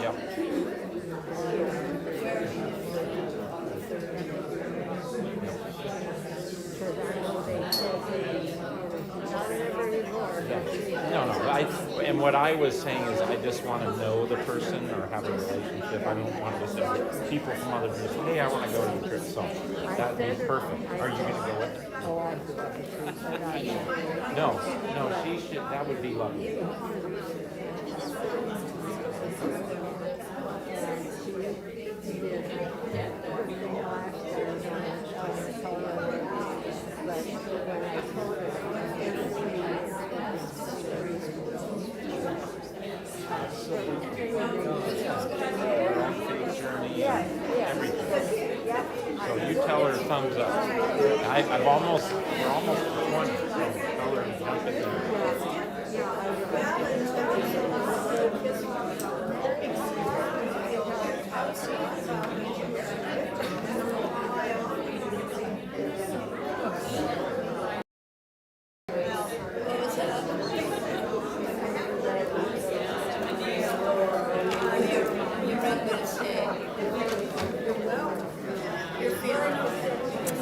Yep. No, and what I was saying is I just want to know the person or have a relationship. I don't want just people from other groups. Hey, I want to go to the church. So that would be perfect. Are you going to go with her? Oh, I do love the truth, but I No, she should. That would be lovely. So you tell her thumbs up. We're almost 20, so tell her to jump in there.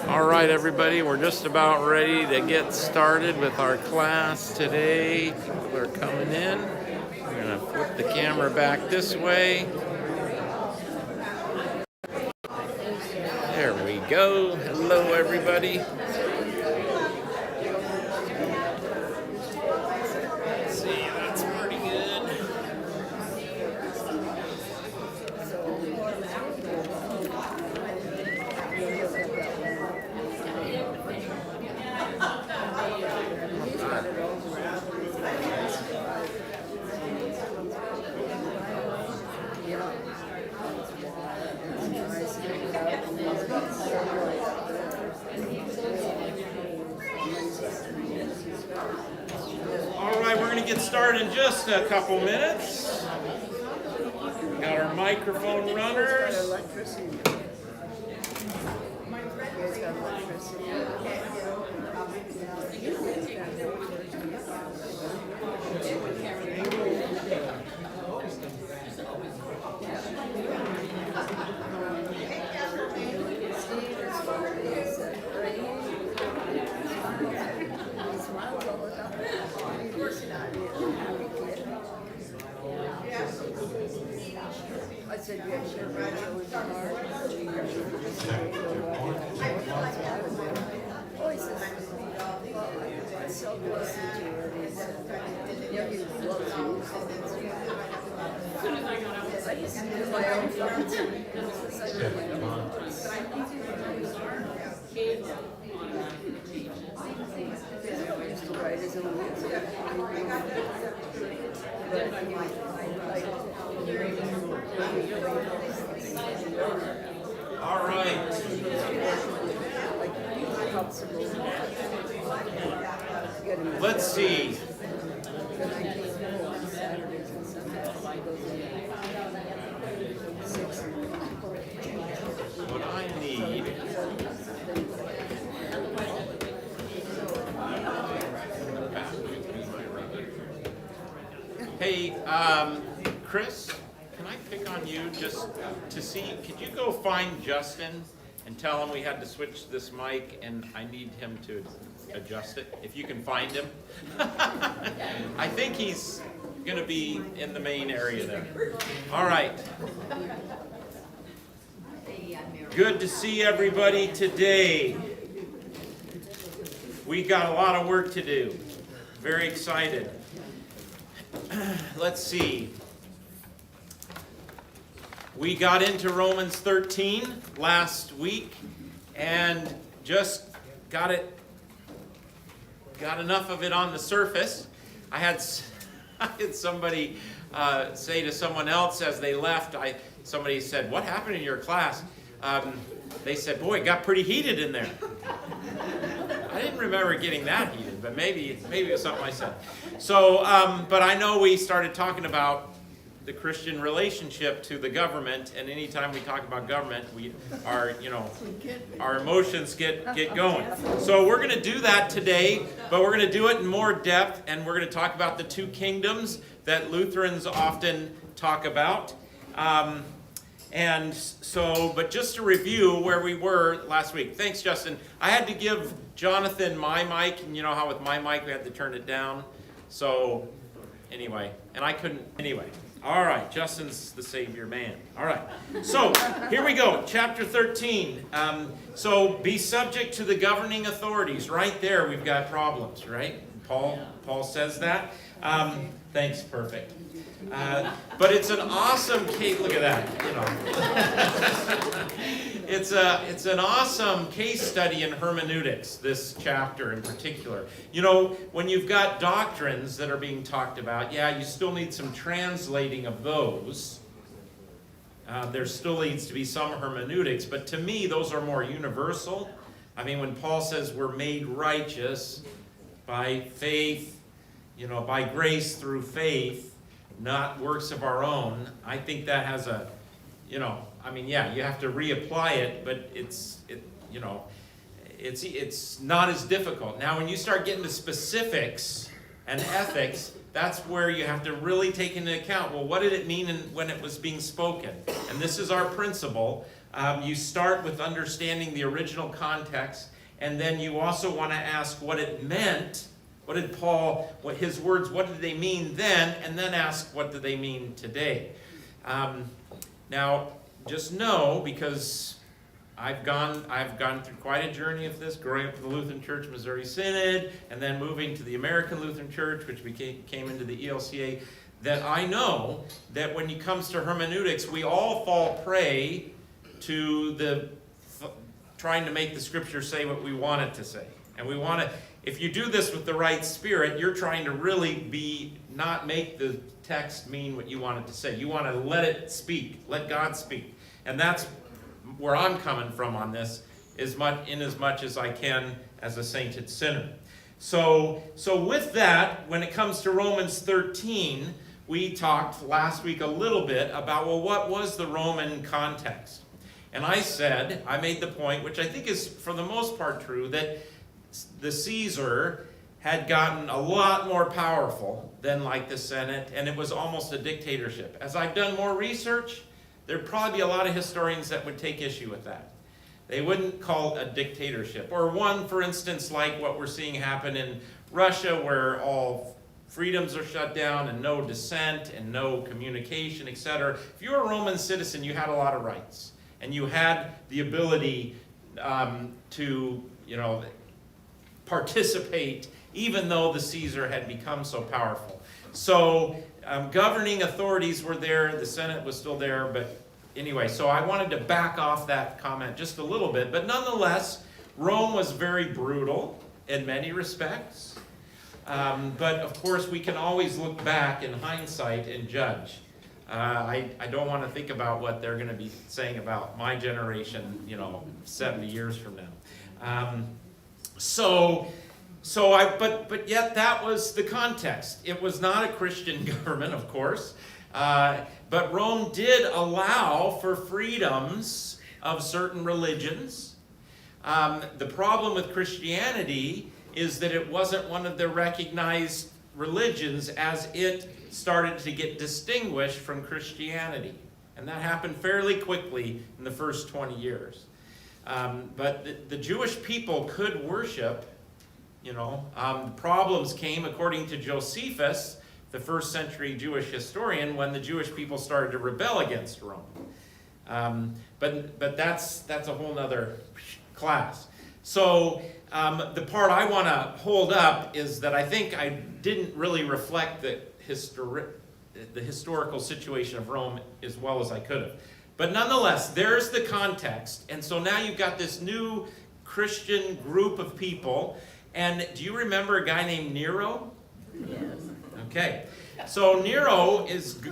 All right, everybody, we're just about ready to get started with our class today. People are coming in. We're going to flip the camera back this way. There we go. Hello, everybody. Let's see, that's pretty good. All right, we're going to get started in just a couple minutes. Got our microphone runners. I said, yeah, sure, right, so it's hard. Oh, he says, well, I'm so close to you, and he said, yeah, he loves you. I used to do my own thoughts. I do my own thoughts. I used to write his own music. But All right. Let's see. What I need. Hey, Chris, can I pick on you just to see? Could you go find Justin and tell him we had to switch this mic and I need him to adjust it? If you can find him. I think he's going to be in the main area there. All right. Good to see everybody today. We got a lot of work to do. Very excited. Let's see. We got into Romans 13 last week and just got enough of it on the surface. I had somebody say to someone else as they left, somebody said, "What happened in your class?" They said, "Boy, it got pretty heated in there." I didn't remember getting that heated, but maybe it was something I said. So, but I know we started talking about the Christian relationship to the government, and anytime we talk about government, our emotions get going. So we're going to do that today, but we're going to do it in more depth, and we're going to talk about the two kingdoms that Lutherans often talk about. And so, but just to review where we were last week. Thanks, Justin. I had to give Jonathan my mic, and you know how with my mic we had to turn it down. So, anyway, and I couldn't, anyway. All right, Justin's the savior man. All right, so here we go, chapter 13. So be subject to the governing authorities. Right there, we've got problems, right? Paul says that. Thanks, perfect. But it's an awesome case. Look at that. It's an awesome case study in hermeneutics, this chapter in particular. When you've got doctrines that are being talked about, you still need some translating of those. There still needs to be some hermeneutics, but to me, those are more universal. I mean, when Paul says we're made righteous by faith, by grace through faith, not works of our own, I think that has you have to reapply it, but it's not as difficult. Now, when you start getting to specifics and ethics, that's where you have to really take into account, well, what did it mean when it was being spoken? And this is our principle. You start with understanding the original context, and then you also want to ask what it meant. What did Paul, his words, what did they mean then? And then ask, what do they mean today? Now, just know, because I've gone through quite a journey of this, growing up in the Lutheran Church, Missouri Synod, and then moving to the American Lutheran Church, which came into the ELCA, that I know that when it comes to hermeneutics, we all fall prey to trying to make the Scripture say what we want it to say. And we want to, if you do this with the right spirit, you're trying to really not make the text mean what you want it to say. You want to let it speak, let God speak. And that's where I'm coming from on this, as much as I can as a sainted sinner. So with that, when it comes to Romans 13, we talked last week a little bit about, well, what was the Roman context? And I made the point, which I think is for the most part true, that the Caesar had gotten a lot more powerful than like the Senate, and it was almost a dictatorship. As I've done more research, there'd probably be a lot of historians that would take issue with that. They wouldn't call it a dictatorship. Or one, for instance, like what we're seeing happen in Russia, where all freedoms are shut down and no dissent and no communication, etc. If you were a Roman citizen, you had a lot of rights. And you had the ability to, participate, even though the Caesar had become so powerful. So governing authorities were there, the Senate was still there, but anyway, so I wanted to back off that comment just a little bit, but nonetheless, Rome was very brutal in many respects, but of course we can always look back in hindsight and judge. I don't want to think about what they're going to be saying about my generation, 70 years from now. But yet that was the context. It was not a Christian government, of course, but Rome did allow for freedoms of certain religions. The problem with Christianity is that it wasn't one of the recognized religions as it started to get distinguished from Christianity. And that happened fairly quickly in the first 20 years. But the Jewish people could worship, the problems came, according to Josephus, the first century Jewish historian, when the Jewish people started to rebel against Rome. But that's a whole nother class. So the part I want to hold up is that I think I didn't really reflect the historical situation of Rome as well as I could have. But nonetheless, there's the context. And so now you've got this new Christian group of people. And do you remember a guy named Nero? Yes. Okay. So Nero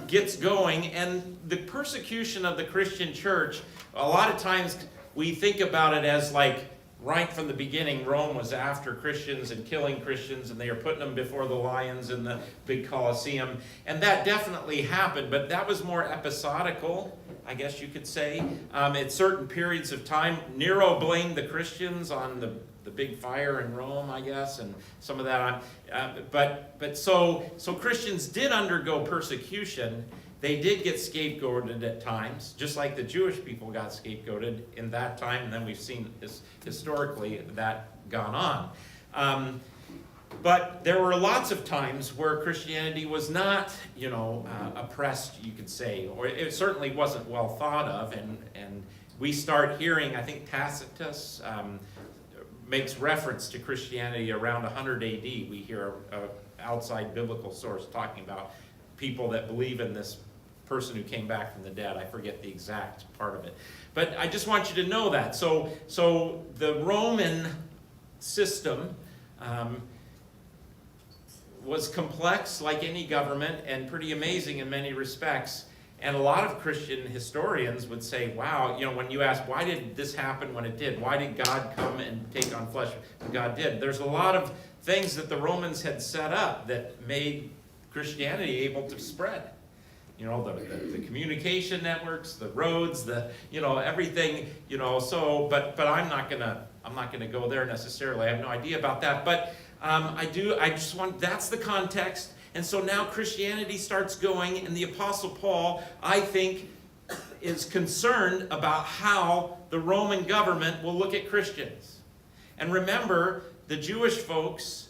gets going, and the persecution of the Christian church, a lot of times we think about it as like, right from the beginning, Rome was after Christians and killing Christians, and they were putting them before the lions in the big Colosseum. And that definitely happened, but that was more episodical, I guess you could say. At certain periods of time, Nero blamed the Christians on the big fire in Rome, I guess, and some of that. So Christians did undergo persecution, they did get scapegoated at times, just like the Jewish people got scapegoated in that time, and then we've seen this historically that gone on. But there were lots of times where Christianity was not, oppressed, you could say, or it certainly wasn't well thought of, and we start hearing, I think Tacitus makes reference to Christianity around 100 AD. We hear an outside biblical source talking about people that believe in this person who came back from the dead. I forget the exact part of it. But I just want you to know that. So the Roman system was complex like any government and pretty amazing in many respects. And a lot of Christian historians would say, wow, when you ask, why did this happen when it did? Why did God come and take on flesh when God did? There's a lot of things that the Romans had set up that made Christianity able to spread. The communication networks, the roads, everything, but I'm not gonna go there necessarily. I have no idea about that. But that's the context. And so now Christianity starts going, and the Apostle Paul, I think, is concerned about how the Roman government will look at Christians. And remember, the Jewish folks,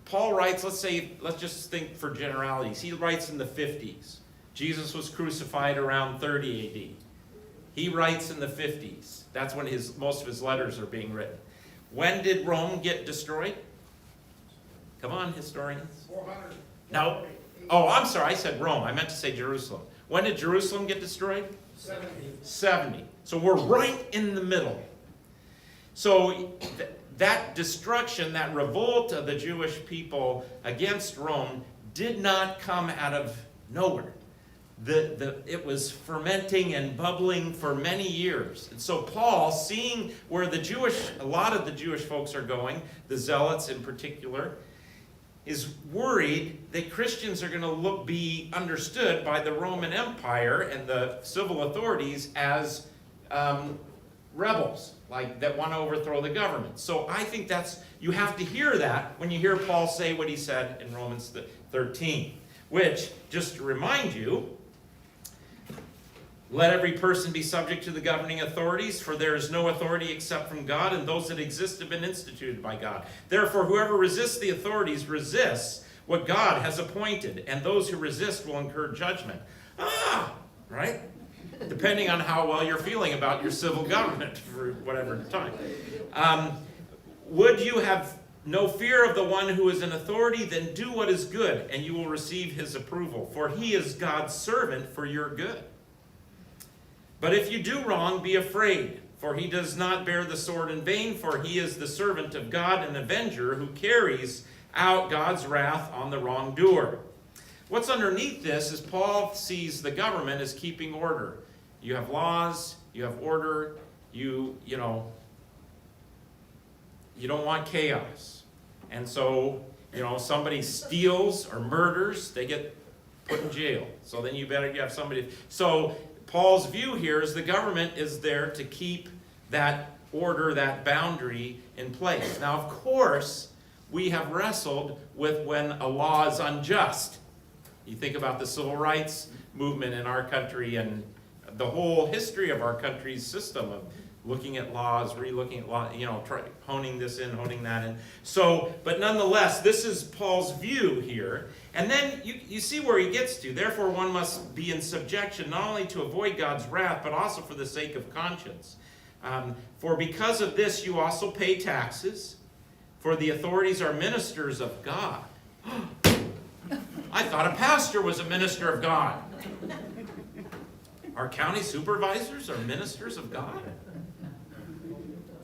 Paul writes, let's just think for generalities. He writes in the 50s. Jesus was crucified around 30 AD. He writes in the 50s. That's when most of his letters are being written. When did Rome get destroyed? Come on, historians. 400. No. Oh, I'm sorry. I said Rome. I meant to say Jerusalem. When did Jerusalem get destroyed? 70. So we're right in the middle. So that destruction, that revolt of the Jewish people against Rome did not come out of nowhere. It was fermenting and bubbling for many years. And so Paul, seeing where a lot of the Jewish folks are going, the Zealots in particular, is worried that Christians are going to be understood by the Roman Empire and the civil authorities as rebels, like that want to overthrow the government. So I think you have to hear that when you hear Paul say what he said in Romans 13, which, just to remind you, let every person be subject to the governing authorities, for there is no authority except from God, and those that exist have been instituted by God. Therefore, whoever resists the authorities resists what God has appointed, and those who resist will incur judgment. Right? Depending on how well you're feeling about your civil government for whatever time. Would you have no fear of the one who is in authority? Then do what is good, and you will receive his approval, for he is God's servant for your good. But if you do wrong, be afraid, for he does not bear the sword in vain, for he is the servant of God, an avenger who carries out God's wrath on the wrongdoer. What's underneath this is Paul sees the government as keeping order. You have laws, you have order, you don't want chaos. And so, somebody steals or murders, they get put in jail. So then you have somebody. So Paul's view here is the government is there to keep that order, that boundary in place. Now, of course, we have wrestled with when a law is unjust. You think about the civil rights movement in our country and the whole history of our country's system of looking at laws, re-looking at law, honing this in, honing that in. So, but nonetheless, this is Paul's view here. And then you see where he gets to. Therefore, one must be in subjection, not only to avoid God's wrath, but also for the sake of conscience. For because of this, you also pay taxes, for the authorities are ministers of God. I thought a pastor was a minister of God. Our county supervisors are ministers of God?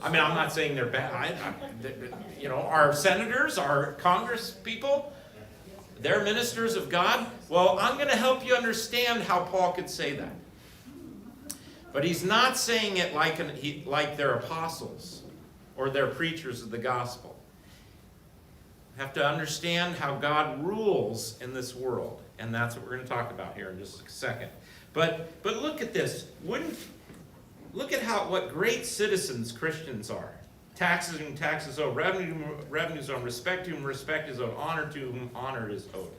I mean, I'm not saying they're bad. Our senators, our Congress people, they're ministers of God. Well, I'm going to help you understand how Paul could say that. But he's not saying it like they're apostles or they're preachers of the gospel. You have to understand how God rules in this world. And that's what we're going to talk about here in just a second. But look at this. Look at what great citizens Christians are. Taxes to whom taxes owed, revenues owed, respect to whom respect is owed, honor to whom honor is owed.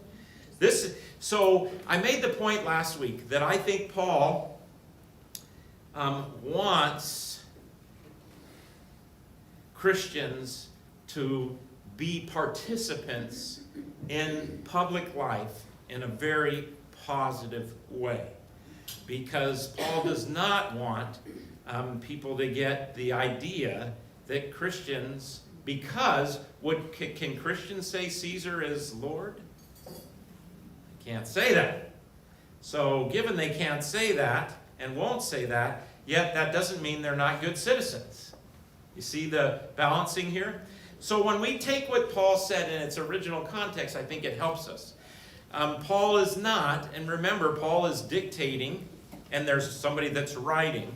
So I made the point last week that I think Paul wants Christians to be participants in public life in a very positive way. Because Paul does not want people to get the idea that Christians, can Christians say Caesar is Lord? They can't say that. So given they can't say that and won't say that, yet that doesn't mean they're not good citizens. You see the balancing here? So when we take what Paul said in its original context, I think it helps us. Paul is not, and remember, Paul is dictating, and there's somebody that's writing.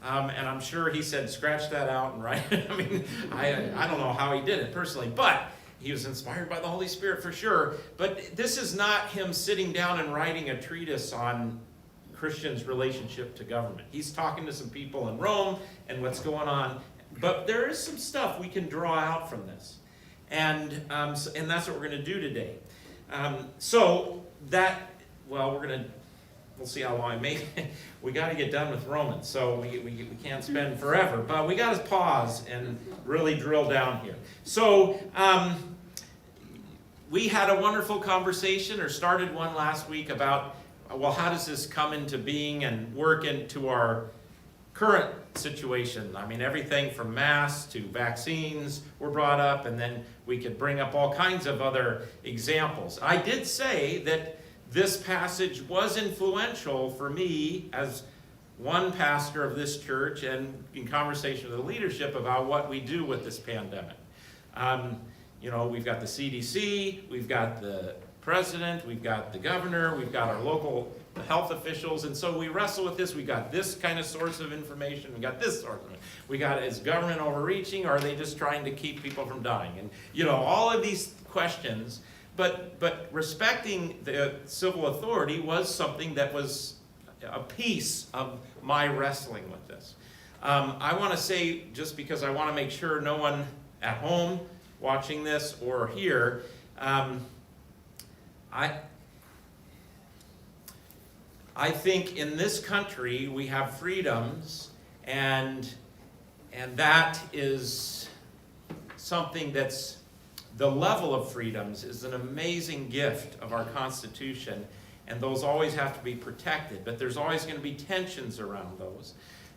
And I'm sure he said, scratch that out and write it. I mean, I don't know how he did it personally, but he was inspired by the Holy Spirit for sure. But this is not him sitting down and writing a treatise on Christians' relationship to government. He's talking to some people in Rome and what's going on. But there is some stuff we can draw out from this. And that's what we're going to do today. We'll see how long I make it. We got to get done with Romans, so we can't spend forever. But we got to pause and really drill down here. So we had a wonderful conversation, or started one last week, about, well, how does this come into being and work into our current situation? I mean, everything from masks to vaccines were brought up, and then we could bring up all kinds of other examples. I did say that this passage was influential for me as one pastor of this church, and in conversation with the leadership about what we do with this pandemic. We've got the CDC, we've got the president, we've got the governor, we've got our local health officials, and so we wrestle with this. We got this kind of source of information, we got this source of it. We got, is government overreaching, or are they just trying to keep people from dying? And all of these questions, but respecting the civil authority was something that was a piece of my wrestling with this. I want to say, just because I want to make sure no one at home watching this or here, I think in this country we have freedoms, and that is something that's, the level of freedoms is an amazing gift of our Constitution, and those always have to be protected, but there's always going to be tensions around those.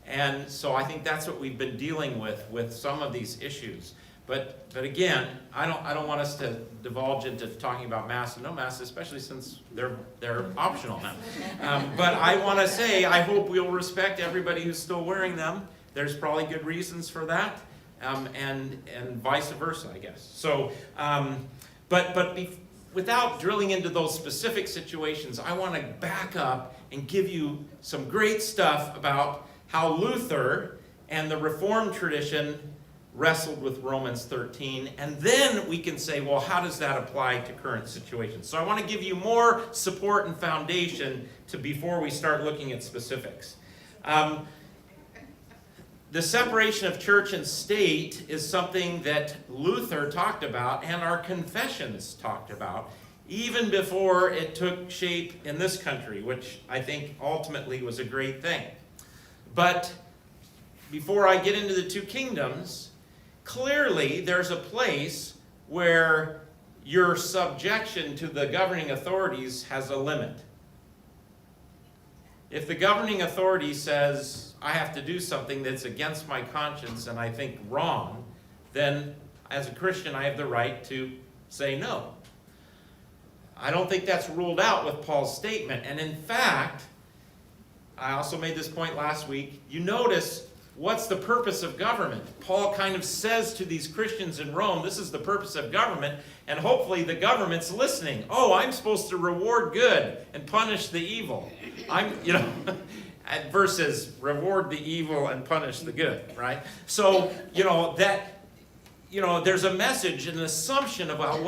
And so I think that's what we've been dealing with some of these issues. But again, I don't want us to divulge into talking about masks and no masks, especially since they're optional now. But I want to say, I hope we'll respect everybody who's still wearing them. There's probably good reasons for that, and vice versa, I guess. So, without drilling into those specific situations, I want to back up and give you some great stuff about how Luther and the Reformed tradition wrestled with Romans 13, and then we can say, well, how does that apply to current situations? So I want to give you more support and foundation before we start looking at specifics. The separation of church and state is something that Luther talked about and our confessions talked about even before it took shape in this country, which I think ultimately was a great thing. But before I get into the two kingdoms, clearly there's a place where your subjection to the governing authorities has a limit. If the governing authority says, I have to do something that's against my conscience and I think wrong, then as a Christian I have the right to say no. I don't think that's ruled out with Paul's statement. And in fact, I also made this point last week, you notice what's the purpose of government? Paul kind of says to these Christians in Rome, this is the purpose of government, and hopefully the government's listening. Oh, I'm supposed to reward good and punish the evil. Versus reward the evil and punish the good, right? So, there's a message, an assumption about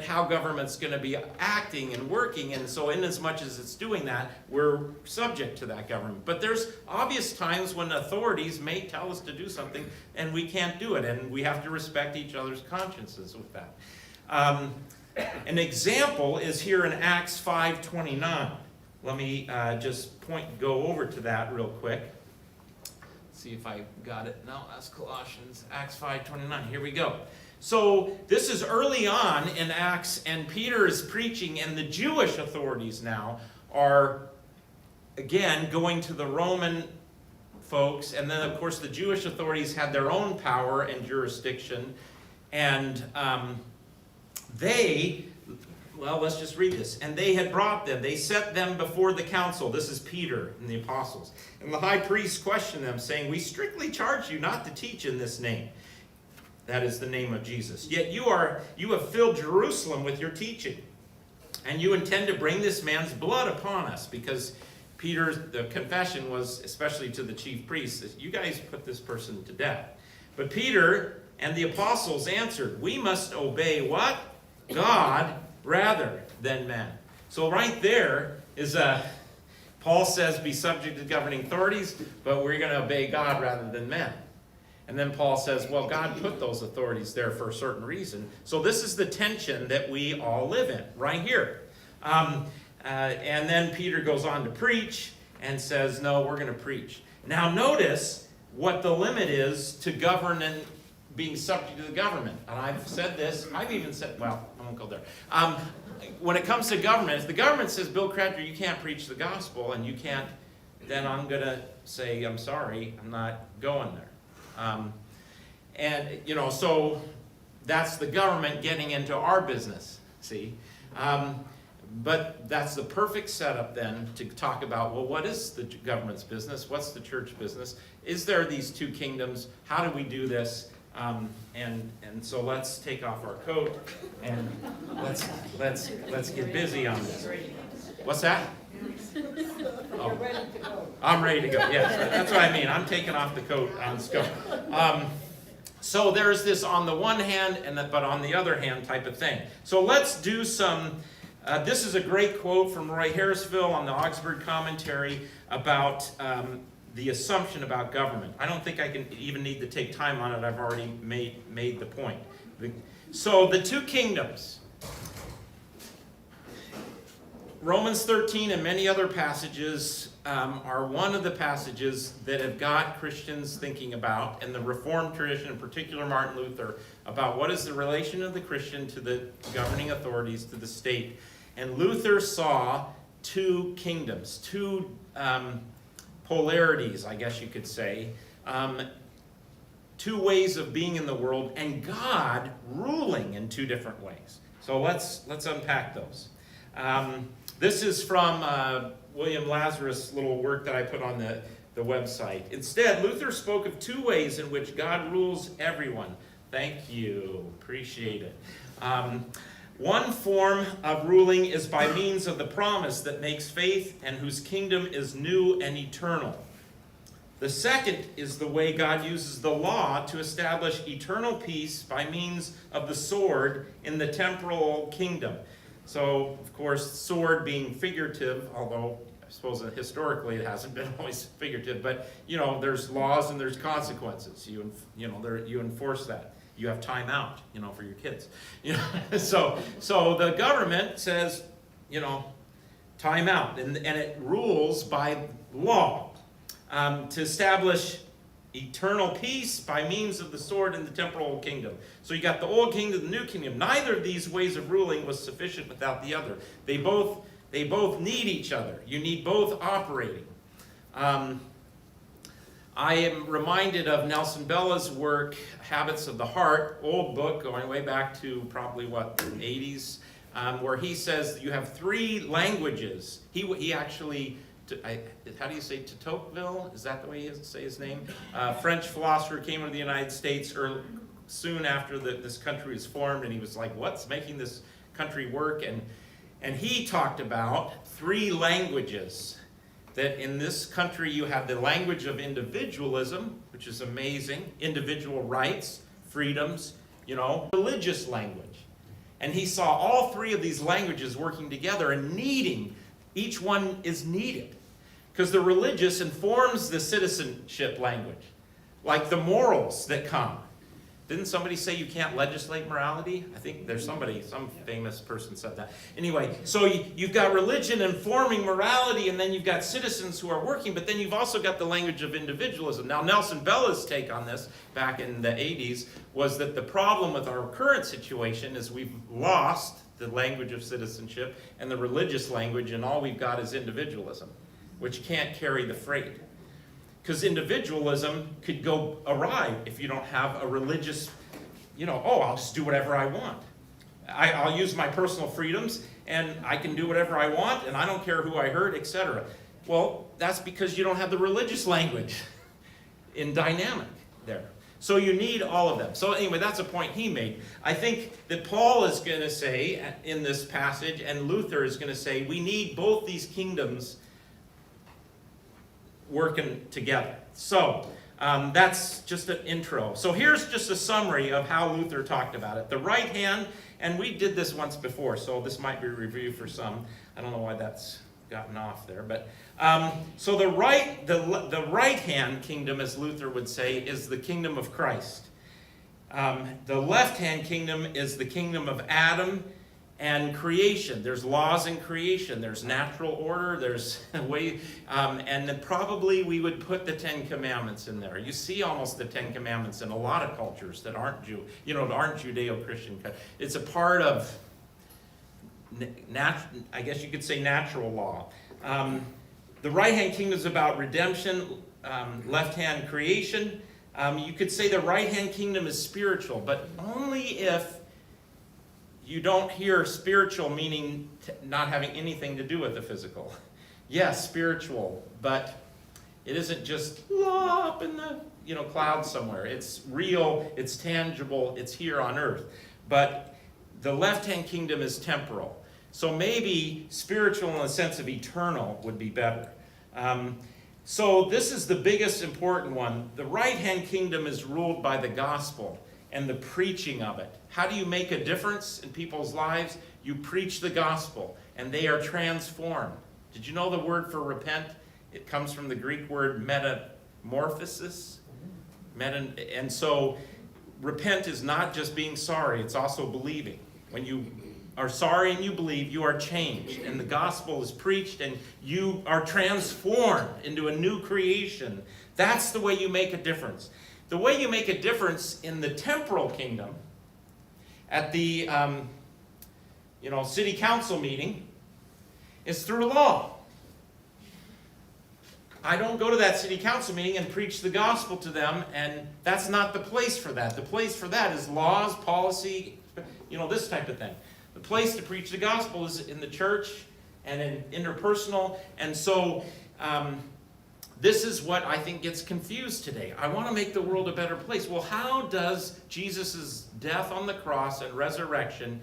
how government's going to be acting and working, and so in as much as it's doing that, we're subject to that government. But there's obvious times when authorities may tell us to do something, and we can't do it, and we have to respect each other's consciences with that. An example is here in Acts 5:29. Let me just go over to that real quick. See if I got it. No, that's Colossians, Acts 5:29. Here we go. So this is early on in Acts, and Peter is preaching, and the Jewish authorities now are, again, going to the Roman folks, and then, of course, the Jewish authorities had their own power and jurisdiction, and let's just read this. And they had brought them, they set them before the council. This is Peter and the apostles. And the high priest questioned them, saying, "We strictly charge you not to teach in this name." That is the name of Jesus. "Yet you have filled Jerusalem with your teaching, and you intend to bring this man's blood upon us." Because the confession was, especially to the chief priests, that you guys put this person to death. But Peter and the apostles answered, "We must obey" what? "God rather than men." So right there is Paul says, be subject to governing authorities, but we're going to obey God rather than men. And then Paul says, well, God put those authorities there for a certain reason. So this is the tension that we all live in, right here. And then Peter goes on to preach and says, no, we're going to preach. Now notice what the limit is to govern and being subject to the government. And I've said this, I've even said, well, I won't go there. When it comes to government, if the government says, Bill Cradger, you can't preach the gospel and you can't, then I'm going to say, I'm sorry, I'm not going there. So that's the government getting into our business, see? But that's the perfect setup then to talk about, well, what is the government's business? What's the church business? Is there these two kingdoms? How do we do this? And so let's take off our coat and let's get busy on this. What's that? Oh, I'm ready to go. Yes, that's what I mean. I'm taking off the coat. Let's go. So there's this on the one hand, but on the other hand type of thing. So let's do some. This is a great quote from Roy Harrisville on the Augsburg Commentary about the assumption about government. I don't think I can even need to take time on it. I've already made the point. So the two kingdoms. Romans 13 and many other passages are one of the passages that have got Christians thinking about, and the Reformed tradition, in particular Martin Luther, about what is the relation of the Christian to the governing authorities, to the state. And Luther saw two kingdoms, two polarities, I guess you could say, two ways of being in the world, and God ruling in two different ways. So let's unpack those. This is from William Lazarus' little work that I put on the website. Instead, Luther spoke of two ways in which God rules everyone. Thank you. Appreciate it. One form of ruling is by means of the promise that makes faith and whose kingdom is new and eternal. The second is the way God uses the law to establish eternal peace by means of the sword in the temporal kingdom. So, of course, sword being figurative, although I suppose historically it hasn't been always figurative, but, there's laws and there's consequences. You enforce that. You have time out, for your kids. So the government says, time out, and it rules by law to establish eternal peace by means of the sword in the temporal kingdom. So you got the old kingdom, the new kingdom. Neither of these ways of ruling was sufficient without the other. They both need each other. You need both operating. I am reminded of Nelson Bella's work, Habits of the Heart, old book going way back to probably, the 80s, where he says that you have three languages. He actually, how do you say Tocqueville? Is that the way you say his name? French philosopher, came into the United States soon after this country was formed, and he was like, what's making this country work? And he talked about three languages. That in this country you have the language of individualism, which is amazing, individual rights, freedoms, religious language. And he saw all three of these languages working together and needing, each one is needed. Because the religious informs the citizenship language, like the morals that come. Didn't somebody say you can't legislate morality? I think there's some famous person said that. Anyway, so you've got religion informing morality, and then you've got citizens who are working, but then you've also got the language of individualism. Now, Nelson Bella's take on this back in the 80s was that the problem with our current situation is we've lost the language of citizenship and the religious language, and all we've got is individualism, which can't carry the freight. Because individualism could go awry if you don't have a religious, I'll just do whatever I want. I'll use my personal freedoms, and I can do whatever I want, and I don't care who I hurt, etc. Well, that's because you don't have the religious language in dynamic there. So you need all of them. So anyway, that's a point he made. I think that Paul is going to say in this passage, and Luther is going to say, we need both these kingdoms working together. So that's just an intro. So here's just a summary of how Luther talked about it. The right hand, and we did this once before, so this might be a review for some. I don't know why that's gotten off there, but so the right hand kingdom, as Luther would say, is the kingdom of Christ. The left hand kingdom is the kingdom of Adam and creation. There's laws in creation. There's natural order. There's a way, and then probably we would put the Ten Commandments in there. You see almost the Ten Commandments in a lot of cultures that aren't Judeo-Christian. It's a part of, I guess you could say, natural law. The right-hand kingdom is about redemption. Left-hand creation. You could say the right-hand kingdom is spiritual, but only if you don't hear spiritual meaning not having anything to do with the physical. Yes, spiritual, but it isn't just law up in the clouds somewhere. It's real, it's tangible, it's here on earth. But the left-hand kingdom is temporal. So maybe spiritual in the sense of eternal would be better. So this is the biggest important one. The right-hand kingdom is ruled by the gospel and the preaching of it. How do you make a difference in people's lives? You preach the gospel, and they are transformed. Did you know the word for repent? It comes from the Greek word metamorphosis. And so repent is not just being sorry, it's also believing. When you are sorry and you believe, you are changed, and the gospel is preached, and you are transformed into a new creation. That's the way you make a difference. The way you make a difference in the temporal kingdom, at the city council meeting, is through law. I don't go to that city council meeting and preach the gospel to them, and that's not the place for that. The place for that is laws, policy, this type of thing. The place to preach the gospel is in the church and in interpersonal, and so this is what I think gets confused today. I want to make the world a better place. Well, how does Jesus' death on the cross and resurrection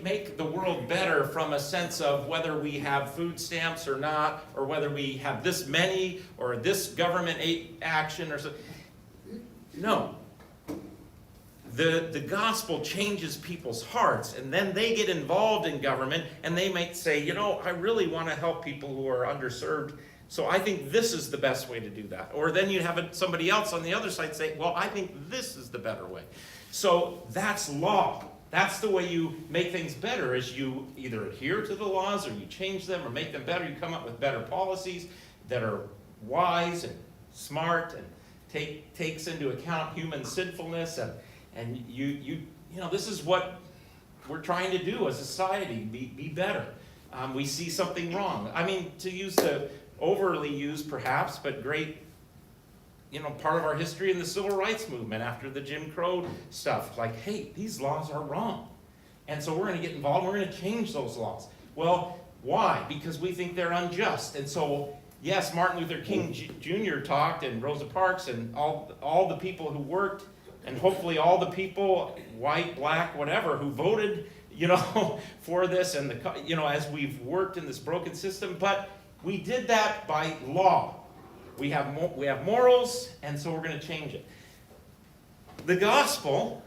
make the world better from a sense of whether we have food stamps or not, or whether we have this many or this government action or something? No. The gospel changes people's hearts, and then they get involved in government, and they might say, I really want to help people who are underserved, so I think this is the best way to do that. Or then you have somebody else on the other side say, well, I think this is the better way. So that's law. That's the way you make things better, is you either adhere to the laws or you change them or make them better. You come up with better policies that are wise and smart and takes into account human sinfulness, and this is what we're trying to do as a society, be better. We see something wrong. I mean, to use the overly used perhaps, but great, part of our history in the civil rights movement after the Jim Crow stuff. Like, hey, these laws are wrong. And so we're going to get involved, we're going to change those laws. Well, why? Because we think they're unjust. And so, yes, Martin Luther King Jr. talked, and Rosa Parks, and all the people who worked, and hopefully all the people, white, black, whatever, who voted, for this, and as we've worked in this broken system. But we did that by law. We have morals, and so we're going to change it. The gospel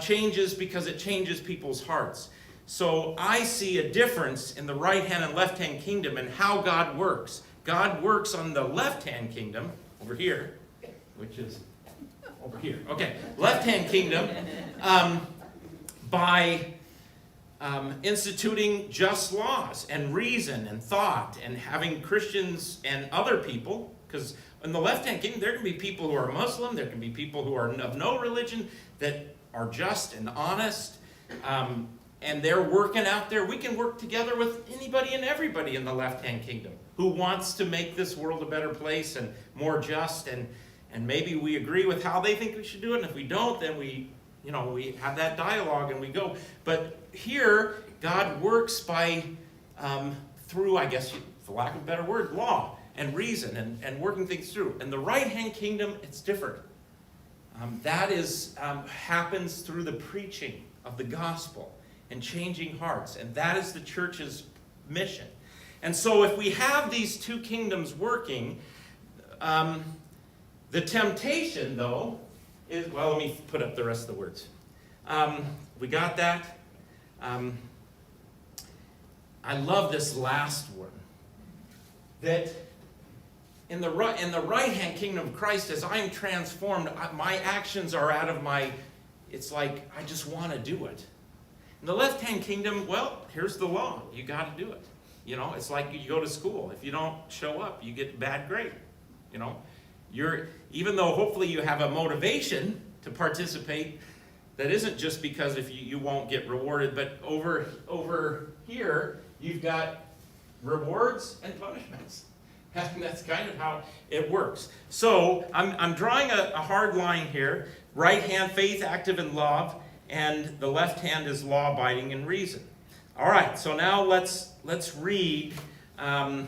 changes because it changes people's hearts. So I see a difference in the right-hand and left-hand kingdom and how God works. God works on the left-hand kingdom, over here, which is over here. Okay, left-hand kingdom, by instituting just laws and reason and thought and having Christians and other people, because in the left-hand kingdom there can be people who are Muslim, there can be people who are of no religion that are just and honest, and they're working out there. We can work together with anybody and everybody in the left-hand kingdom who wants to make this world a better place and more just, and maybe we agree with how they think we should do it, and if we don't, then we have that dialogue and we go. But here, God works by, through, I guess, for lack of a better word, law and reason and working things through. In the right-hand kingdom, it's different. That happens through the preaching of the gospel and changing hearts. And that is the church's mission. And so if we have these two kingdoms working, the temptation, though, is, well, let me put up the rest of the words. We got that. I love this last one. That in the right-hand kingdom of Christ, as I am transformed, my actions are out of my, it's like I just want to do it. In the left-hand kingdom, well, here's the law. You got to do it. It's like you go to school. If you don't show up, you get a bad grade. Even though hopefully you have a motivation to participate, that isn't just because if you won't get rewarded, but over here, you've got rewards and punishments. And that's kind of how it works. So I'm drawing a hard line here. Right hand, faith, active in love, and the left hand is law abiding in reason. All right, so now let's read a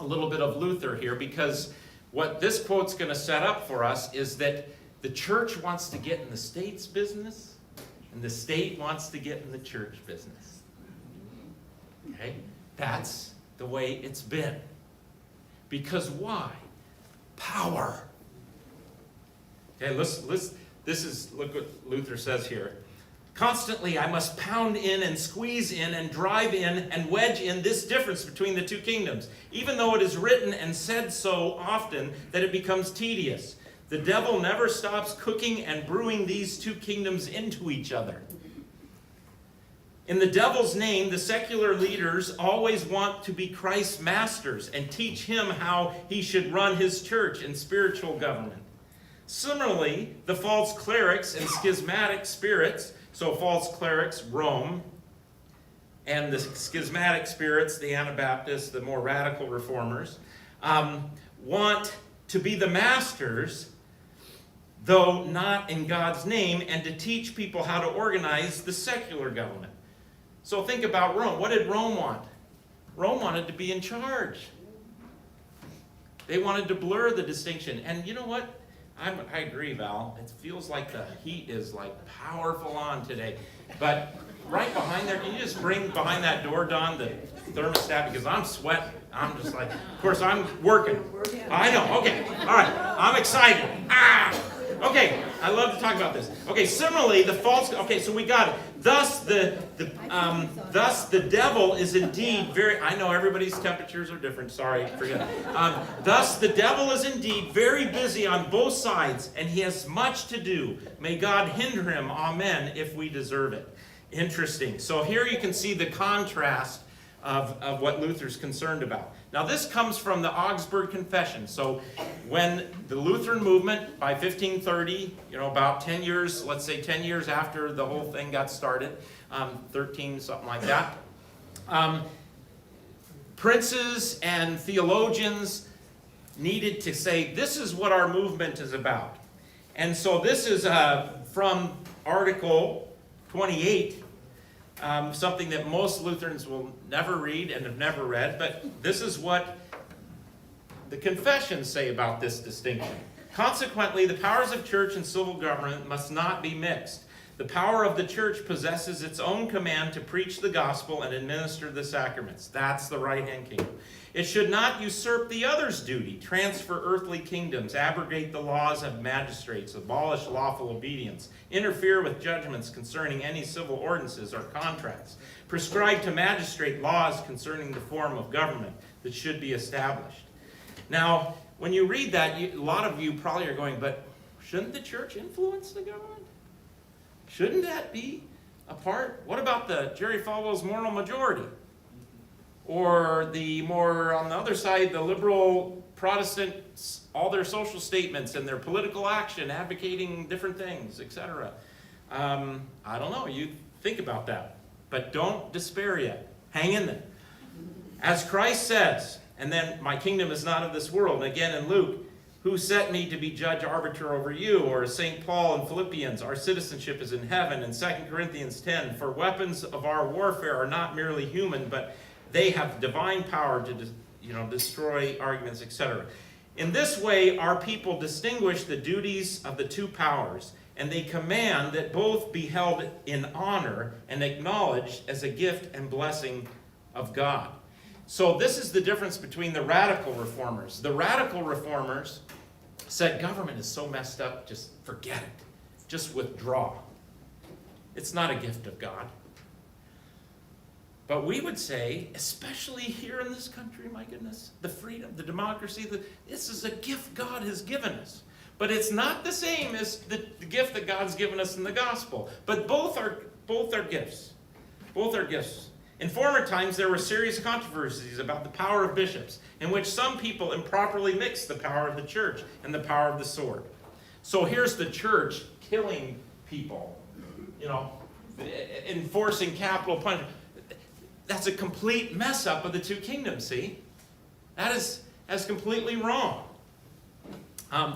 little bit of Luther here, because what this quote's going to set up for us is that the church wants to get in the state's business, and the state wants to get in the church business. Okay? That's the way it's been. Because why? Power. Okay, look what Luther says here. Constantly I must pound in and squeeze in and drive in and wedge in this difference between the two kingdoms, even though it is written and said so often that it becomes tedious. The devil never stops cooking and brewing these two kingdoms into each other. In the devil's name, the secular leaders always want to be Christ's masters and teach him how he should run his church and spiritual government. Similarly, the false clerics and schismatic spirits, so false clerics, Rome, and the schismatic spirits, the Anabaptists, the more radical reformers, want to be the masters, though not in God's name, and to teach people how to organize the secular government. So think about Rome. What did Rome want? Rome wanted to be in charge. They wanted to blur the distinction. And you know what? I agree, Val. It feels like the heat is like powerful on today. But right behind there, can you just bring behind that door, Don, the thermostat? Because I'm sweating. I'm just like, of course, I'm working. I know. Okay. All right. I'm excited. Okay. I love to talk about this. Okay. Similarly, the false. Okay. So we got it. Thus the devil is indeed very. I know everybody's temperatures are different. Sorry, forget. Thus the devil is indeed very busy on both sides, and he has much to do. May God hinder him. Amen. If we deserve it. Interesting. So here you can see the contrast of what Luther's concerned about. Now this comes from the Augsburg Confession. So when the Lutheran movement, by 1530, about 10 years, let's say 10 years after the whole thing got started, 13, something like that, princes and theologians needed to say, this is what our movement is about. And so this is from Article 28, something that most Lutherans will never read and have never read, but this is what the confessions say about this distinction. Consequently, the powers of church and civil government must not be mixed. The power of the church possesses its own command to preach the gospel and administer the sacraments. That's the right-hand kingdom. It should not usurp the other's duty, transfer earthly kingdoms, abrogate the laws of magistrates, abolish lawful obedience, interfere with judgments concerning any civil ordinances or contracts, prescribe to magistrate laws concerning the form of government that should be established. Now, when you read that, a lot of you probably are going, but shouldn't the church influence the government? Shouldn't that be a part? What about the Jerry Falwell's moral majority? Or the more, on the other side, the liberal Protestants, all their social statements and their political action, advocating different things, etc. I don't know. You think about that. But don't despair yet. Hang in there. As Christ says, and then my kingdom is not of this world. And again in Luke, who set me to be judge arbiter over you? Or St. Paul in Philippians, our citizenship is in heaven. And 2 Corinthians 10, for weapons of our warfare are not merely human, but they have divine power to destroy arguments, etc. In this way, our people distinguish the duties of the two powers, and they command that both be held in honor and acknowledged as a gift and blessing of God. So this is the difference between the radical reformers. The radical reformers said government is so messed up, just forget it. Just withdraw. It's not a gift of God. But we would say, especially here in this country, my goodness, the freedom, the democracy, this is a gift God has given us. But it's not the same as the gift that God's given us in the gospel. But both are gifts. Both are gifts. In former times, there were serious controversies about the power of bishops, in which some people improperly mixed the power of the church and the power of the sword. So here's the church killing people, enforcing capital punishment. That's a complete mess up of the two kingdoms, see? That's completely wrong.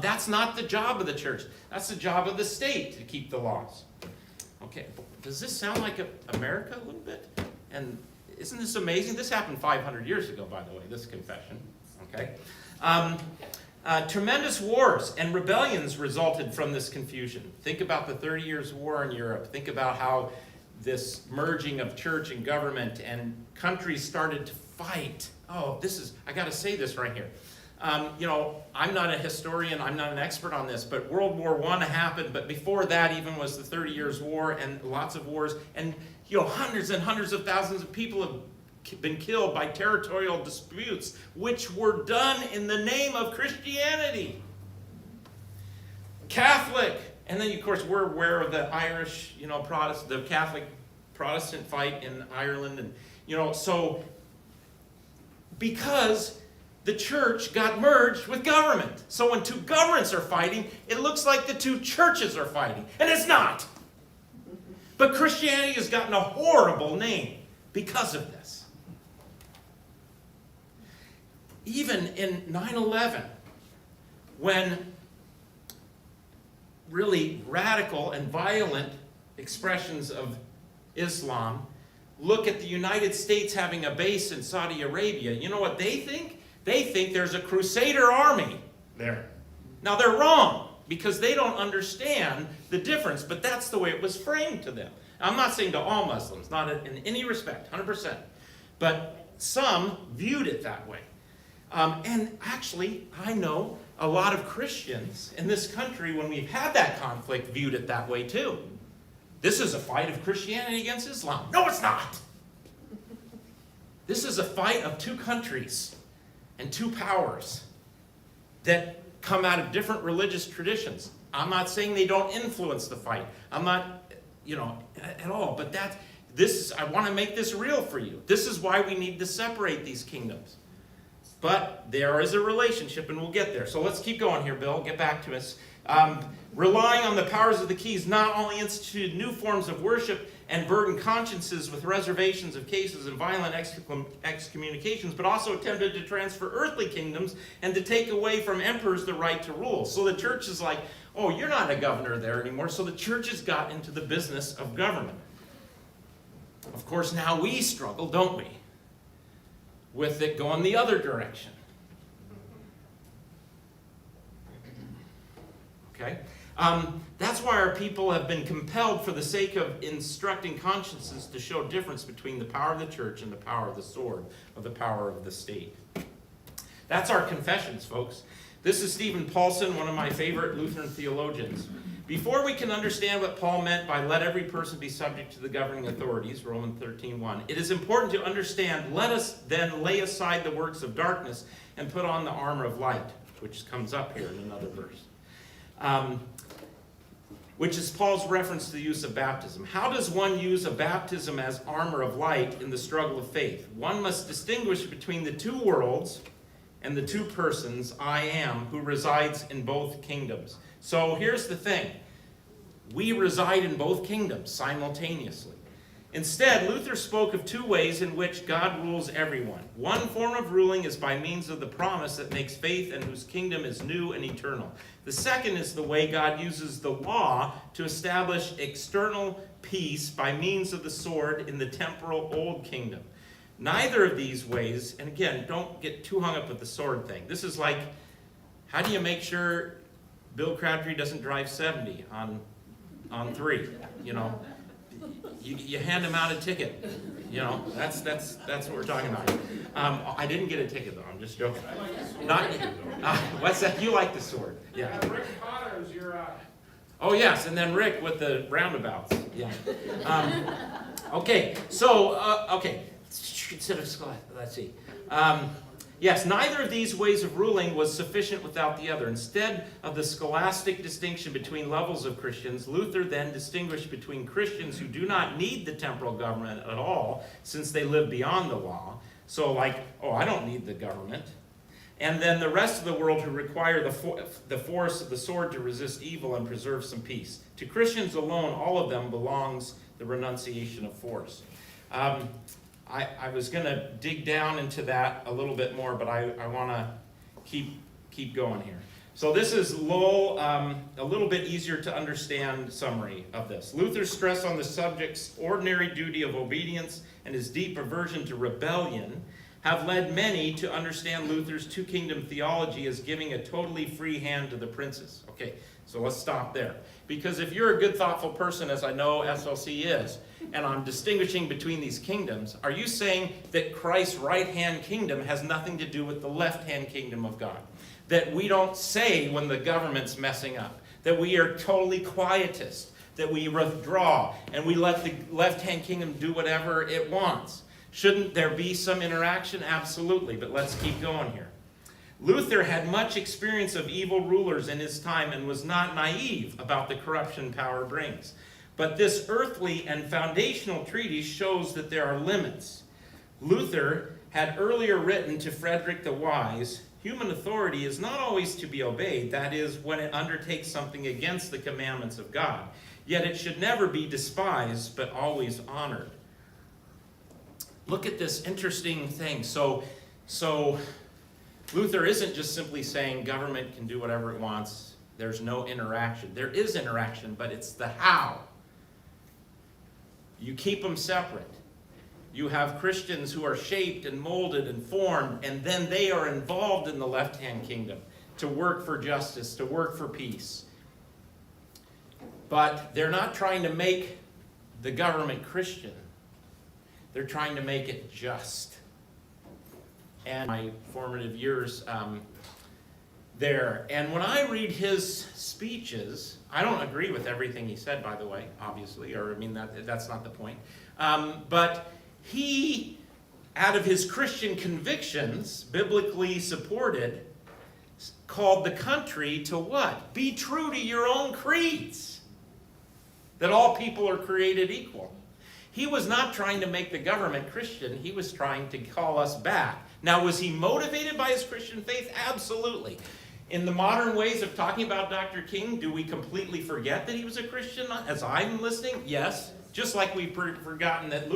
That's not the job of the church. That's the job of the state to keep the laws. Okay, does this sound like America a little bit? And isn't this amazing? This happened 500 years ago, by the way, this confession. Okay? Tremendous wars and rebellions resulted from this confusion. Think about the 30 Years' War in Europe. Think about how this merging of church and government and countries started to fight. Oh, I got to say this right here. I'm not a historian, I'm not an expert on this, but World War I happened, but before that even was the 30 Years' War and lots of wars, and hundreds and hundreds of thousands of people have been killed by territorial disputes, which were done in the name of Christianity. Catholic, and then of course we're aware of the Irish, the Catholic Protestant fight in Ireland, and so because the church got merged with government. So when two governments are fighting, it looks like the two churches are fighting. And it's not. But Christianity has gotten a horrible name because of this. Even in 9/11, when really radical and violent expressions of Islam look at the United States having a base in Saudi Arabia, you know what they think? They think there's a crusader army there. Now they're wrong because they don't understand the difference, but that's the way it was framed to them. I'm not saying to all Muslims, not in any respect, 100%, but some viewed it that way. And actually, I know a lot of Christians in this country, when we've had that conflict, viewed it that way too. This is a fight of Christianity against Islam. No, it's not. This is a fight of two countries and two powers that come out of different religious traditions. I'm not saying they don't influence the fight. I'm not, at all. But I want to make this real for you. This is why we need to separate these kingdoms. But there is a relationship, and we'll get there. So let's keep going here, Bill. Get back to us. Relying on the powers of the keys not only instituted new forms of worship and burdened consciences with reservations of cases and violent excommunications, but also attempted to transfer earthly kingdoms and to take away from emperors the right to rule. So the church is like, oh, you're not a governor there anymore. So the church has got into the business of government. Of course, now we struggle, don't we, with it going the other direction. Okay? That's why our people have been compelled, for the sake of instructing consciences, to show difference between the power of the church and the power of the sword, or the power of the state. That's our confessions, folks. This is Stephen Paulson, one of my favorite Lutheran theologians. Before we can understand what Paul meant by let every person be subject to the governing authorities, Romans 13:1, it is important to understand, let us then lay aside the works of darkness and put on the armor of light, which comes up here in another verse. Which is Paul's reference to the use of baptism. How does one use a baptism as armor of light in the struggle of faith? One must distinguish between the two worlds and the two persons, I am, who resides in both kingdoms. So here's the thing. We reside in both kingdoms simultaneously. Instead, Luther spoke of two ways in which God rules everyone. One form of ruling is by means of the promise that makes faith and whose kingdom is new and eternal. The second is the way God uses the law to establish external peace by means of the sword in the temporal old kingdom. Neither of these ways, and again, don't get too hung up with the sword thing. This is like, how do you make sure Bill Crabtree doesn't drive 70 on 3, you know? You hand him out a ticket, you know. That's what we're talking about. I didn't get a ticket though. I'm just joking. Not what's that? You like the sword? Yeah. Rick Potter is your. Oh yes, and then Rick with the roundabouts. Yeah. Okay. So okay. Let's see. Yes, neither of these ways of ruling was sufficient without the other. Instead of the scholastic distinction between levels of Christians, Luther then distinguished between Christians who do not need the temporal government at all, since they live beyond the law. So like, oh, I don't need the government. And then the rest of the world who require the force of the sword to resist evil and preserve some peace. To Christians alone, all of them belongs the renunciation of force. I was going to dig down into that a little bit more, but I want to keep going here. So this is Lowell, a little bit easier to understand summary of this. Luther's stress on the subject's ordinary duty of obedience and his deep aversion to rebellion have led many to understand Luther's two-kingdom theology as giving a totally free hand to the princes. Okay, so let's stop there. Because if you're a good, thoughtful person, as I know SLC is, and I'm distinguishing between these kingdoms, are you saying that Christ's right-hand kingdom has nothing to do with the left-hand kingdom of God? That we don't say when the government's messing up? That we are totally quietist? That we withdraw and we let the left-hand kingdom do whatever it wants? Shouldn't there be some interaction? Absolutely, but let's keep going here. Luther had much experience of evil rulers in his time and was not naive about the corruption power brings. But this earthly and foundational treatise shows that there are limits. Luther had earlier written to Frederick the Wise, human authority is not always to be obeyed, that is, when it undertakes something against the commandments of God. Yet it should never be despised, but always honored. Look at this interesting thing. So Luther isn't just simply saying government can do whatever it wants. There's no interaction. There is interaction, but it's the how. You keep them separate. You have Christians who are shaped and molded and formed, and then they are involved in the left-hand kingdom to work for justice, to work for peace. But they're not trying to make the government Christian. They're trying to make it just. And my formative years there. And when I read his speeches, I don't agree with everything he said, by the way, obviously, or I mean, that's not the point. But he, out of his Christian convictions, biblically supported, called the country to what? Be true to your own creeds. That all people are created equal. He was not trying to make the government Christian. He was trying to call us back. Now, was he motivated by his Christian faith? Absolutely. In the modern ways of talking about Dr. King, do we completely forget that he was a Christian as I'm listening? Yes. Just like we've forgotten that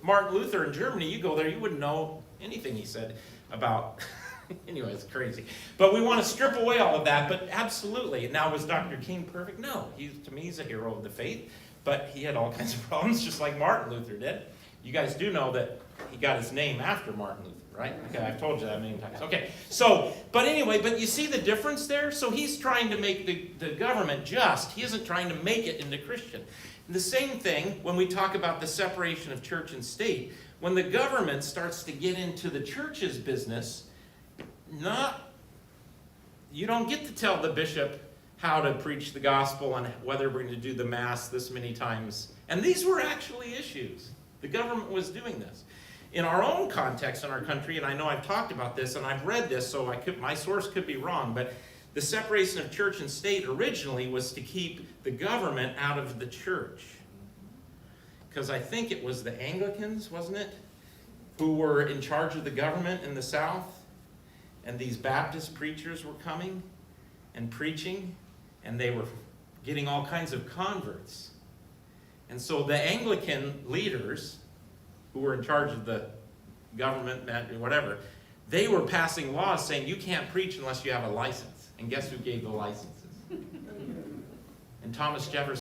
Martin Luther in Germany, you go there, you wouldn't know anything he said about. Anyway, it's crazy. But we want to strip away all of that, but absolutely. Now, was Dr. King perfect? No. To me, he's a hero of the faith. But he had all kinds of problems, just like Martin Luther did. You guys do know that he got his name after Martin Luther, right? Okay, I've told you that many times. Okay, so, but anyway, but you see the difference there? So he's trying to make the government just. He isn't trying to make it into Christian. And the same thing when we talk about the separation of church and state. When the government starts to get into the church's business, you don't get to tell the bishop how to preach the gospel and whether we're going to do the mass this many times. And these were actually issues. The government was doing this. In our own context in our country, and I know I've talked about this and I've read this, so my source could be wrong, but the separation of church and state originally was to keep the government out of the church. Because I think it was the Anglicans, wasn't it, who were in charge of the government in the South, and these Baptist preachers were coming and preaching, and they were getting all kinds of converts. And so the Anglican leaders, who were in charge of the government, whatever, they were passing laws saying you can't preach unless you have a license. And guess who gave the licenses? And Thomas Jefferson